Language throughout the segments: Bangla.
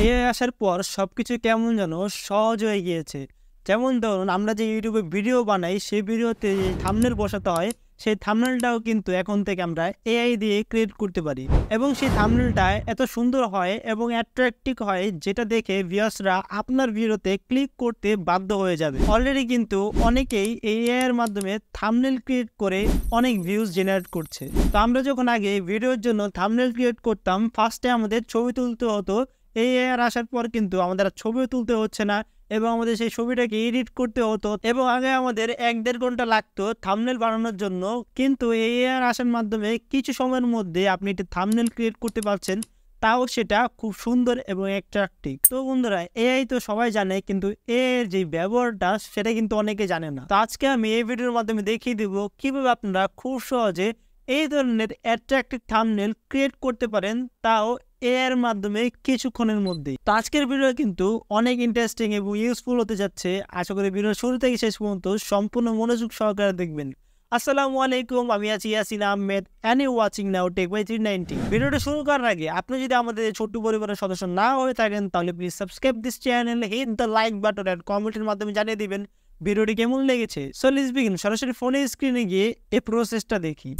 এআই আসার পর সবকিছু কেমন যেন সহজ হয়ে গিয়েছে। যেমন ধরুন আমরা যে ইউটিউবে ভিডিও বানাই সেই ভিডিওতে যে থাম্বনেল বসাতে হয় সেই থাম্বনেলটাও কিন্তু এখন থেকে আমরা এআই দিয়ে ক্রিয়েট করতে পারি এবং সেই থাম্বনেলটা এত সুন্দর হয় এবং অ্যাট্রাকটিভ হয় যেটা দেখে ভিউয়ার্সরা আপনার ভিডিওতে ক্লিক করতে বাধ্য হয়ে যাবে। অলরেডি কিন্তু অনেকেই এআই এর মাধ্যমে থাম্বনেল ক্রিয়েট করে অনেক ভিউজ জেনারেট করছে। তো আমরা যখন আগে ভিডিওর জন্য থাম্বনেল ক্রিয়েট করতাম ফার্স্টে আমাদের ছবি তুলতে হতো। এআই আসার পর কিন্তু আমাদের ছবিও তুলতে হচ্ছে না এবং আমাদের সেই ছবিটাকে এডিট করতে হতো এবং আগে আমাদের 1-1.5 ঘন্টা লাগতো থাম্বনেল বানানোর জন্য। কিন্তু এআই আসার মাধ্যমে কিছু সময়ের মধ্যে আপনি একটি থাম্বনেল ক্রিয়েট করতে পারছেন, তাও সেটা খুব সুন্দর এবং অ্যাট্রাকটিভ। তো বন্ধুরা, এআই তো সবাই জানে কিন্তু এআই এর যে ব্যবহারটা সেটা কিন্তু অনেকে জানে না। তো আজকে আমি এই ভিডিওর মাধ্যমে দেখিয়ে দিব কিভাবে আপনারা খুব সহজে এই ধরনের অ্যাট্রাকটিভ থাম্বনেল ক্রিয়েট করতে পারেন, তাও এআই এর মাধ্যমে কিছুক্ষণের মধ্যেই। তো আজকের ভিডিও কিন্তু অনেক ইন্টারেস্টিং এবং ইউজফুল হতে যাচ্ছে। আশা করি ভিডিও শুরু থেকে শেষ পর্যন্ত সম্পূর্ণ মনোযোগ সহকারে দেখবেন। আসসালামু আলাইকুম, আমি আছি Yasin Ahmed and you watching now Tech By 390। ভিডিওটা শুরু করার আগে আপনি যদি আমাদের ছোট্ট পরিবারের সদস্য না হয়ে থাকেন তাহলে please subscribe this channel, hit the like button and কমেন্টের মাধ্যমে জানিয়ে দিবেন ভিডিওটি কেমন লেগেছে। So let's begin. সরাসরি ফোনের স্ক্রিনে গিয়ে এই প্রসেসটা দেখি।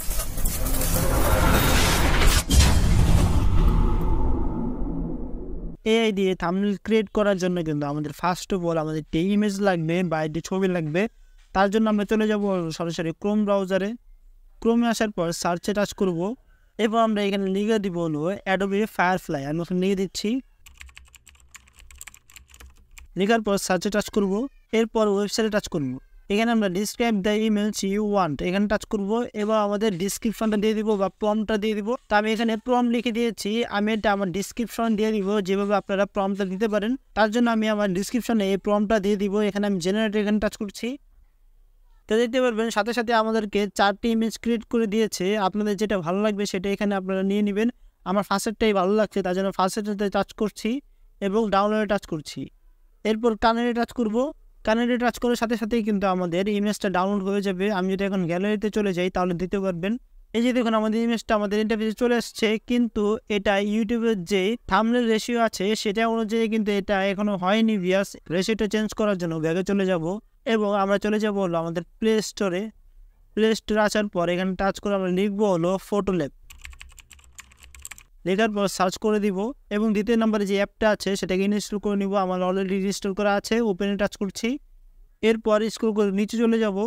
এআই দিয়ে থাম্বনেল ক্রিয়েট করার জন্য কিন্তু আমাদের ফার্স্ট অফ অল আমাদের একটি ইমেজ লাগবে বা একটি ছবি লাগবে। তার জন্য আমরা চলে যাব সরাসরি ক্রোম ব্রাউজারে। ক্রোমে আসার পর সার্চে টাচ করব এবং আমরা এখানে লিখে দিব হলো অ্যাডোবি ফায়ারফ্লাই। আমি ওখানে লিখে দিচ্ছি। লেখার পর সার্চে টাচ করব, এরপর ওয়েবসাইটে টাচ করব। এখানে আমরা describe the image you want এখানে টাচ করব এবং আমাদের ডিসক্রিপশনটা দিয়ে দিব বা প্রম্পটটা দিয়ে দিব। তো আমি এখানে প্রম্পট লিখে দিয়েছি, আমি এটা আমার ডিসক্রিপশন দিয়ে দিব যেভাবে আপনারা প্রম্পটটা দিতে পারেন। তার জন্য আমি আমার ডিসক্রিপশনে এই প্রম্পটটা দিয়ে দিব। এখানে আমি জেনারেট এখানে টাচ করছি। তো দেখতে পারবেন সাথে সাথে আমাদেরকে 4টি ইমেজ ক্রিয়েট করে দিয়েছে। আপনাদের যেটা ভালো লাগবে সেটা এখানে আপনারা নিয়ে নেবেন। আমার ফার্স্টেরটাই ভালো লাগছে তার জন্য ফার্স্টেরটাতে টাচ করছি এবং ডাউনলোডে টাচ করছি। এরপর কানেক্টে টাচ করব। কানেক্টে টাচ করার সাথে সাথেই কিন্তু আমাদের ইমেজটা ডাউনলোড হয়ে যাবে। আমি যদি এখন গ্যালারিতে চলে যাই তাহলে দিতে পারবেন। এই যে দেখুন আমাদের ইমেজটা আমাদের ইন্টারফেসে চলে আসছে, কিন্তু এটা ইউটিউবের যে থাম্বনেল রেশিও আছে সেটা অনুযায়ী কিন্তু এটা এখনো হয়নি। ভিউয়ার্স, রেশিওটা চেঞ্জ করার জন্য ব্যাগে চলে যাব এবং আমরা চলে যাব হলো আমাদের প্লে স্টোরে। প্লে স্টোরে আসার পর এখানে টাচ করে আমরা লিখবো হলো ফটোল্যাব। লেখার পর সার্চ করে দিব এবং দ্বিতীয় নম্বরে যে অ্যাপটা আছে সেটাকে ইনস্টল করে নিব। আমার অলরেডি ইনস্টল করা আছে, ওপেনে টাচ করছি। এরপর স্ক্রল করে নিচে চলে যাব।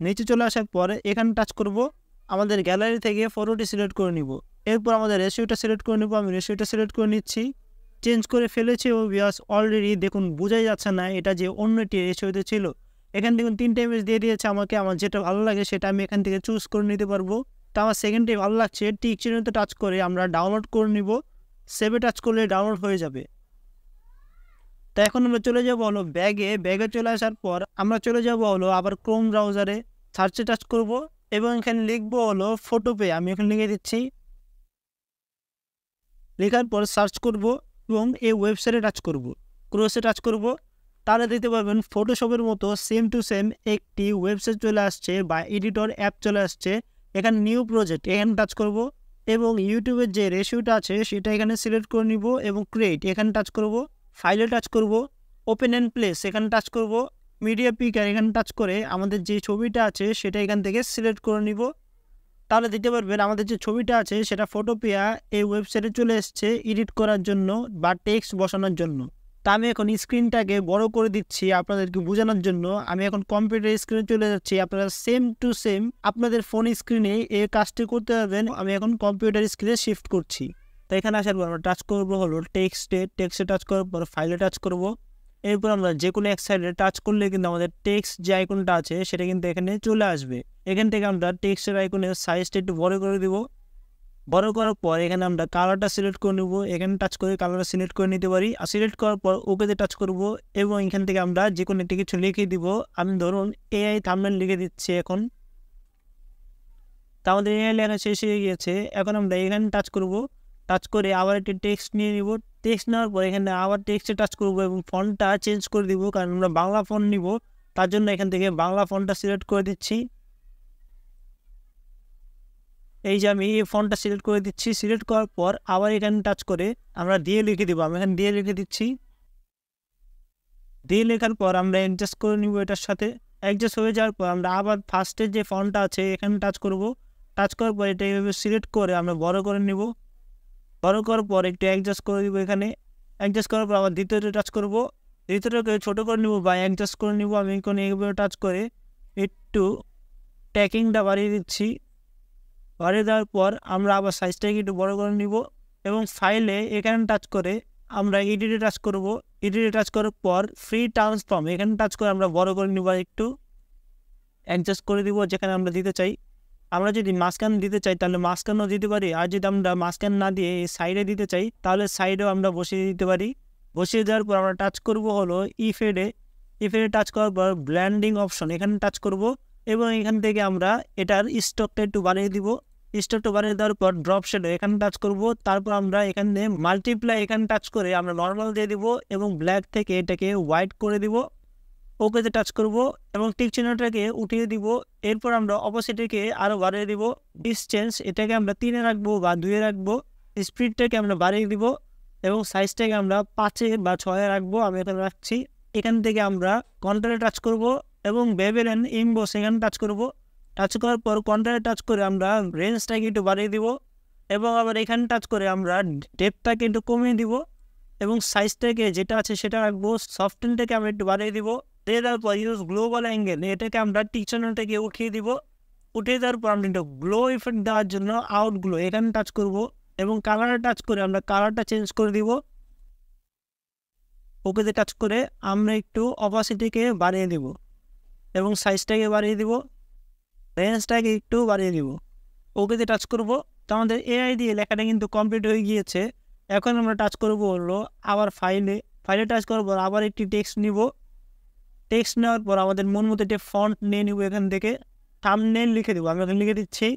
নিচে চলে আসার পর এখানে টাচ করব, আমাদের গ্যালারি থেকে ফটোটি সিলেক্ট করে নিব। এরপর আমাদের রেশিওটা সিলেক্ট করে নিব। আমি রেশিওটা সিলেক্ট করে নিচ্ছি, চেঞ্জ করে ফেলেছি। ও ভিউয়ার্স, অলরেডি দেখুন বোঝাই যাচ্ছে না এটা যে অন্যটি রেশিওতে ছিল। এখান থেকে 3টা ইমেজ দিয়ে দিয়েছে আমাকে। আমার যেটা ভালো লাগে সেটা আমি এখান থেকে চুজ করে নিতে পারবো। তো আমার সেকেন্ডটাই ভালো লাগছে। টিক চিহ্নতে টাচ করে আমরা ডাউনলোড করে নিব। সেভে টাচ করলে ডাউনলোড হয়ে যাবে। তো এখন আমরা চলে যাব হলো ব্যাগে চলে আসার পর আমরা চলে যাব হলো আবার ক্রোম ব্রাউজারে। সার্চে টাচ করব এবং এখানে লিখবো হলো ফটোপে। আমি এখানে লিখে দিচ্ছি। লেখার পর সার্চ করব এবং এই ওয়েবসাইটে টাচ করব, ক্রোসে টাচ করব। তাহলে দেখতে পাবেন ফটোশপের মতো সেম টু সেম একটি ওয়েবসাইট চলে আসছে বা এডিটর অ্যাপ চলে আসছে। এখানে নিউ প্রজেক্ট এখানে টাচ করব এবং ইউটিউবের যে রেশিওটা আছে সেটা এখানে সিলেক্ট করে নিব এবং ক্রিয়েট এখানে টাচ করব। ফাইলে টাচ করব, ওপেন অ্যান্ড প্লেস এখানে টাচ করব, মিডিয়া পিকার এখানে টাচ করে আমাদের যে ছবিটা আছে সেটা এখান থেকে সিলেক্ট করে নিব। তাহলে দেখতে পারবেন আমাদের যে ছবিটা আছে সেটা ফটোপিয়া এই ওয়েবসাইটে চলে এসছে এডিট করার জন্য বা টেক্সট বসানোর জন্য। তা আমি এখন স্ক্রিনটাকে বড় করে দিচ্ছি আপনাদেরকে বোঝানোর জন্য। আমি এখন কম্পিউটার স্ক্রিনে চলে যাচ্ছি। আপনারা সেম টু সেম আপনাদের ফোন স্ক্রিনে এই কাজটি করতে পারবেন। আমি এখন কম্পিউটার স্ক্রিনে শিফট করছি। তো এখানে আসার পর আমরা টাচ করবো হলো টেক্সটে টাচ করার পর ফাইলে টাচ করব। এরপর আমরা যে কোনো এক সাইডে টাচ করলে কিন্তু আমাদের টেক্সট যে আইকনটা আছে সেটা কিন্তু এখানে চলে আসবে। এখান থেকে আমরা টেক্সটের আইকনের সাইজটা একটু বড় করে দিব। বড় করার পর এখানে আমরা কালারটা সিলেক্ট করে নেব। এখানে টাচ করে কালারটা সিলেক্ট করে নিতে পারি। আর সিলেক্ট করার পর ওকেতে টাচ করব এবং এখান থেকে আমরা যে কোনো একটি কিছু লিখে দিব। আমি ধরুন এআই থাম্বনেল লিখে দিচ্ছি এখন। তা আমাদের এআই লেখা শেষ হয়ে গিয়েছে। এখন আমরা এখানে টাচ করব, টাচ করে আবার একটি টেক্সট নিয়ে নিব। টেক্সট নেওয়ার পর এখানে আবার টেক্সটে টাচ করব এবং ফন্টটা চেঞ্জ করে দিব, কারণ আমরা বাংলা ফন্ট নিব। তার জন্য এখান থেকে বাংলা ফন্টটা সিলেক্ট করে দিচ্ছি। এই যে আমি এই ফন্টটা সিলেক্ট করে দিচ্ছি। সিলেক্ট করার পর আবার এখানে টাচ করে আমরা দিয়ে লিখে দিব। আমি এখানে দিয়ে লিখে দিচ্ছি। দিয়ে লেখার পর আমরা অ্যাডজাস্ট করে নিব এটার সাথে। অ্যাডজাস্ট হয়ে যাওয়ার পর আমরা আবার ফার্স্টের যে ফন্টটা আছে এখানে টাচ করব। টাচ করার পর এটা এইভাবে সিলেক্ট করে আমরা বড় করে নিব। বড় করার পর একটু অ্যাডজাস্ট করে দিব। এখানে অ্যাডজাস্ট করার পর আবার দ্বিতীয়টা টাচ করব। দ্বিতীয়টাকে ছোটো করে নিব বা অ্যাডজাস্ট করে নিব। আমি এখানে এইভাবে টাচ করে একটু ট্যাকিংটা বাড়িয়ে দিচ্ছি। বাড়িয়ে দেওয়ার পর আমরা আবার সাইজটাকে একটু বড় করে নিব এবং ফাইলে এখানে টাচ করে আমরা এডিটে টাচ করব। এডিটে টাচ করার পর ফ্রি ট্রান্সফর্ম এখানে টাচ করে আমরা বড় করে নিব। একটু অ্যাডজাস্ট করে দিব যেখানে আমরা দিতে চাই। আমরা যদি মাঝখানে দিতে চাই তাহলে মাঝখানেও দিতে পারি, আর যদি আমরা মাঝখানে না দিয়ে সাইডে দিতে চাই তাহলে সাইডেও আমরা বসিয়ে দিতে পারি। বসিয়ে দেওয়ার পর আমরা টাচ করব হলো ইফেডে টাচ করার পর ব্ল্যান্ডিং অপশন এখানে টাচ করব এবং এখান থেকে আমরা এটার স্টকটা একটু বাড়িয়ে দিব। স্টকটা বাড়িয়ে দেওয়ার পর ড্রপ শেডো এখানে টাচ করব। তারপর আমরা এখানে মাল্টিপ্লাই এখানে টাচ করে আমরা নর্মাল দিয়ে দিব এবং ব্ল্যাক থেকে এটাকে হোয়াইট করে দিব। ওকেতে টাচ করব এবং টিক চিহ্নটাকে উঠিয়ে দিব। এরপর আমরা অপোজিটকে আরও বাড়িয়ে দিব। ডিসটেন্স এটাকে আমরা 3-এ রাখবো বা 2-এ রাখবো। স্পিডটাকে আমরা বাড়িয়ে দিব এবং সাইজটাকে আমরা 5-এ বা 6-এ রাখবো। আমি এখানে রাখছি। এখান থেকে আমরা কন্ট্রোলে টাচ করব এবং বেভেলেন ইমবস এখানে টাচ করব। টাচ করার পর কন্ট্রোলে টাচ করে আমরা রেঞ্জটাকে একটু বাড়িয়ে দিব এবং আবার এখানে টাচ করে আমরা ডেপথটাকে একটু কমিয়ে দিব এবং সাইজটাকে যেটা আছে সেটা রাখবো। সফটনেসটাকে আমরা একটু বাড়িয়ে দিব। দিয়ে দেওয়ার পর ইউজ গ্লোবাল অ্যাঙ্গেল এটাকে আমরা টিক চিহ্নটাকে উঠিয়ে দিব। উঠিয়ে দেওয়ার পর আমরা একটু গ্লো ইফেক্ট দেওয়ার জন্য আউট গ্লো এখানে টাচ করব এবং কালারে টাচ করে আমরা কালারটা চেঞ্জ করে দিব। ওকেতে টাচ করে আমরা একটু অপাসিটিকে বাড়িয়ে দিব এবং সাইজটাকে বাড়িয়ে দিব। রেঞ্জটাকে একটু বাড়িয়ে দিব। ওকেতে টাচ করব। তো আমাদের এআই দিয়ে লেখাটা কিন্তু কমপ্লিট হয়ে গিয়েছে। এখন আমরা টাচ করব হলো আবার ফাইলে টাচ করব আবার একটি টেক্সট নিব। টেক্সট নেওয়ার পর আমাদের মন মতো একটি ফন্ট নিয়ে নিব। এখান থেকে থাম্বনেল লিখে দেবো। আমি এখানে লিখে দিচ্ছি।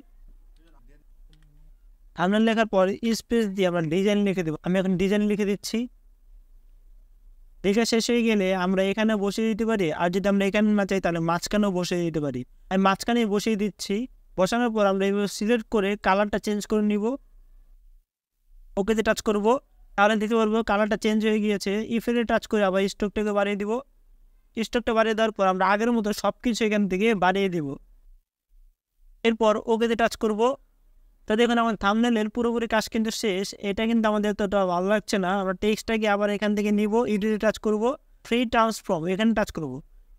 থাম্বনেল লেখার পর স্পেস দিয়ে আমরা ডিজাইন লিখে দেবো। আমি এখন ডিজাইন লিখে দিচ্ছি। লেখা শেষ হয়ে গেলে আমরা এখানে বসিয়ে দিতে পারি, আর যদি আমরা এখানে না চাই তাহলে মাঝখানেও বসিয়ে দিতে পারি। আমি মাঝখানে বসিয়ে দিচ্ছি। বসানোর পর আমরা এইভাবে সিলেক্ট করে কালারটা চেঞ্জ করে নিব। ওকেতে টাচ করব। তাহলে দিতে পারবো কালারটা চেঞ্জ হয়ে গিয়েছে। ইফেক্টে টাচ করে আবার স্টকটাকে বাড়িয়ে দিব। স্টকটা বাড়িয়ে দেওয়ার পর আমরা আগের মতো সব কিছু এখান থেকে বাড়িয়ে দিব। এরপর ওকেতে টাচ করব। তো দেখুন আমার থাম্বনেলের পুরোপুরি কাজ কিন্তু শেষ। এটা কিন্তু আমাদের ততটা ভালো লাগছে না। আমরা টেক্সটটাকে আবার এখান থেকে নিব। এডিটে টাচ করব। ফ্রি ট্রান্সফর্ম এখানে টাচ করব।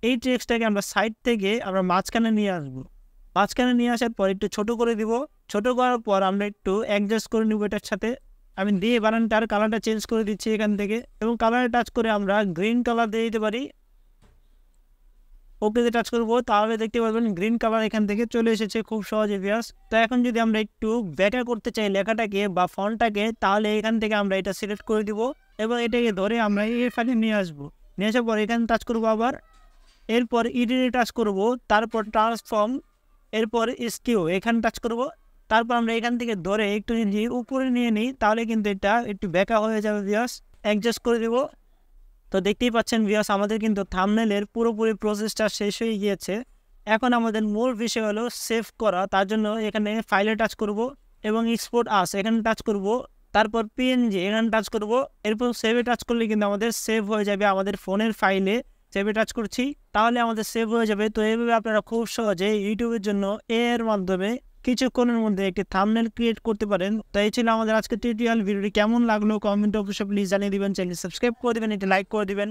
এই টেক্সটটাকে আমরা সাইড থেকে আমরা মাঝখানে নিয়ে আসবো। মাঝখানে নিয়ে আসার পর একটু ছোটো করে দিব। ছোটো করার পর আমরা একটু অ্যাডজাস্ট করে নিব এটার সাথে। আমি দিয়ে বানানটার কালারটা চেঞ্জ করে দিচ্ছি এখান থেকে এবং কালারে টাচ করে আমরা গ্রিন কালার দিয়ে দিতে পারি। ওকেতে টাচ করব। তাহলে দেখতে পারবেন গ্রিন কালার এখান থেকে চলে এসেছে খুব সহজে ভিউয়ার্স। তো এখন যদি আমরা একটু ব্যাকা করতে চাই লেখাটাকে বা ফন্টটাকে, তাহলে এখান থেকে আমরা এটা সিলেক্ট করে দিব এবং এটাকে ধরে আমরা এই ফাইলে নিয়ে আসবো। নিয়ে আসার পর এখানে টাচ করবো আবার। এরপর এডিটে টাচ করব। তারপর ট্রান্সফর্ম, এরপর স্কিউ এখানে টাচ করব। তারপর আমরা এখান থেকে ধরে একটু যদি উপরে নিয়ে নিই তাহলে কিন্তু এটা একটু ব্যাকা হয়ে যাবে ভিউয়ার্স। অ্যাডজাস্ট করে দেব। তো দেখতেই পাচ্ছেন ভিউয়ার্স আমাদের কিন্তু থাম্বনেলের পুরোপুরি প্রসেসটা শেষ হয়ে গিয়েছে। এখন আমাদের মূল বিষয় হলো সেভ করা। তার জন্য এখানে ফাইলে টাচ করব এবং এক্সপোর্ট আস এখানে টাচ করব। তারপর পিএনজি এখানে টাচ করব। এরপর সেভে টাচ করলে কিন্তু আমাদের সেভ হয়ে যাবে আমাদের ফোনের ফাইলে। সেভে টাচ করছি তাহলে আমাদের সেভ হয়ে যাবে। তো এইভাবে আপনারা খুব সহজে ইউটিউবের জন্য এর মাধ্যমে কিছুক্ষণের মধ্যে একটি থাম্বনেল ক্রিয়েট করতে পারেন। তো এই ছিল আমাদের আজকের টিউটোরিয়াল। ভিডিওটি কেমন লাগলো কমেন্ট অবশ্যই প্লিজ জানিয়ে দিবেন। চ্যানেল সাবস্ক্রাইব করে দিবেন, এটি লাইক করে দিবেন।